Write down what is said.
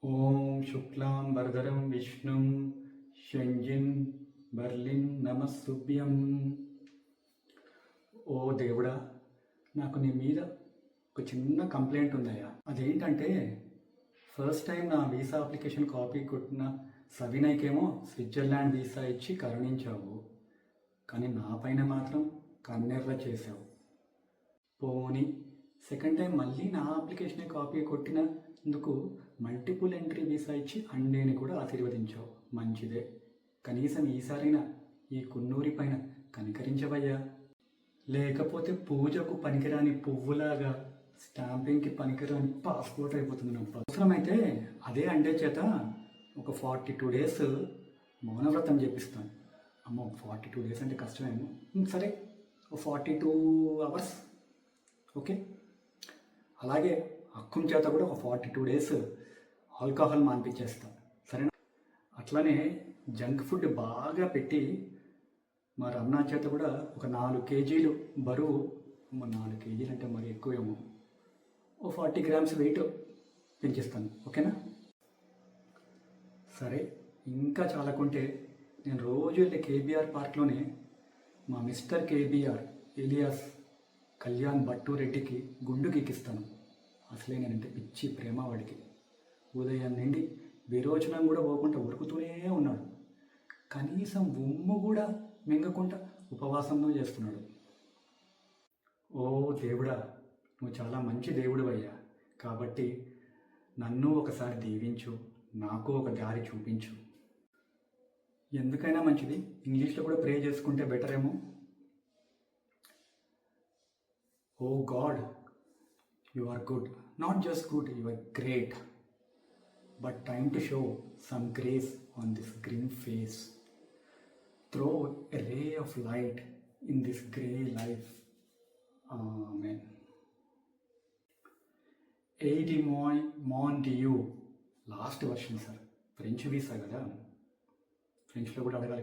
ఓం శుక్లాం వరదరం విష్ణుం శంజిన్ బర్లిన్ నమస్సుభ్యం. ఓ దేవుడా, నాకు నీ మీద ఒక చిన్న కంప్లైంట్ ఉందయ్యా. అదేంటంటే, ఫస్ట్ టైం నా వీసా అప్లికేషన్ కాపీ కొట్టిన సవినయ్కేమో స్విట్జర్లాండ్ వీసా ఇచ్చి కరుణించావు, కానీ నా పైన మాత్రం కన్నెర్ర చేసావు. పోనీ సెకండ్ టైం మళ్ళీ నా అప్లికేషన్ కాపీ కొట్టినందుకు మల్టిపుల్ ఎంట్రీ వీసా ఇచ్చి అండేని కూడా ఆశీర్వదించావు. మంచిదే. కనీసం ఈసారైనా ఈ కున్నూరి పైన కనికరించవయ్యా. లేకపోతే పూజకు పనికిరాని పువ్వులాగా స్టాంపింగ్కి పనికిరాని పాస్పోర్ట్ అయిపోతుంది నాకు. అవసరమైతే అదే అండే చేత ఒక 42 days మౌనవ్రతం చేపిస్తాను. అమ్మో, 42 days అంటే కష్టమేమో. సరే, 42 hours ఓకే. అలాగే అక్కుం చేత కూడా ఒక 42 days ఆల్కహాల్ మాన్పించేస్తాను, సరేనా? అట్లానే జంక్ ఫుడ్ బాగా పెట్టి మా రమణ చేత కూడా ఒక 4 kgs బరువు, 4 kgs అంటే మరి ఎక్కువేమో, ఓ 40 grams వెయిట్ పెంచిస్తాను, ఓకేనా? సరే, ఇంకా చాలకుంటే నేను రోజు వెళ్ళే కేబీఆర్ పార్క్లోనే మా mister KBR alias Kalyan Bhattu రెడ్డికి గుండు గీకిస్తాను. అసలే నేనంటే పిచ్చి ప్రేమ వాడికి. ఉదయం నుండి విరోచనం కూడా పోకుండా ఉరుకుతూనే ఉన్నాడు. కనీసం ఉమ్ము కూడా మింగకుండా ఉపవాసంలో చేస్తున్నాడు. ఓ దేవుడా, నువ్వు చాలా మంచి దేవుడు అయ్యా. కాబట్టి నన్ను ఒకసారి దీవించు, నాకు ఒక దారి చూపించు. ఎందుకైనా మంచిది ఇంగ్లీష్లో కూడా ప్రే చేసుకుంటే బెటర్ ఏమో. ఓ God, you are good. Not just good, you are great. But time to show some grace on this grim face. Throw a ray of light in this grey life. Amen. 80 mon dieu. Last version sir. French visa కదా, ఫ్రెంచ్లో కూడా అడగాలి.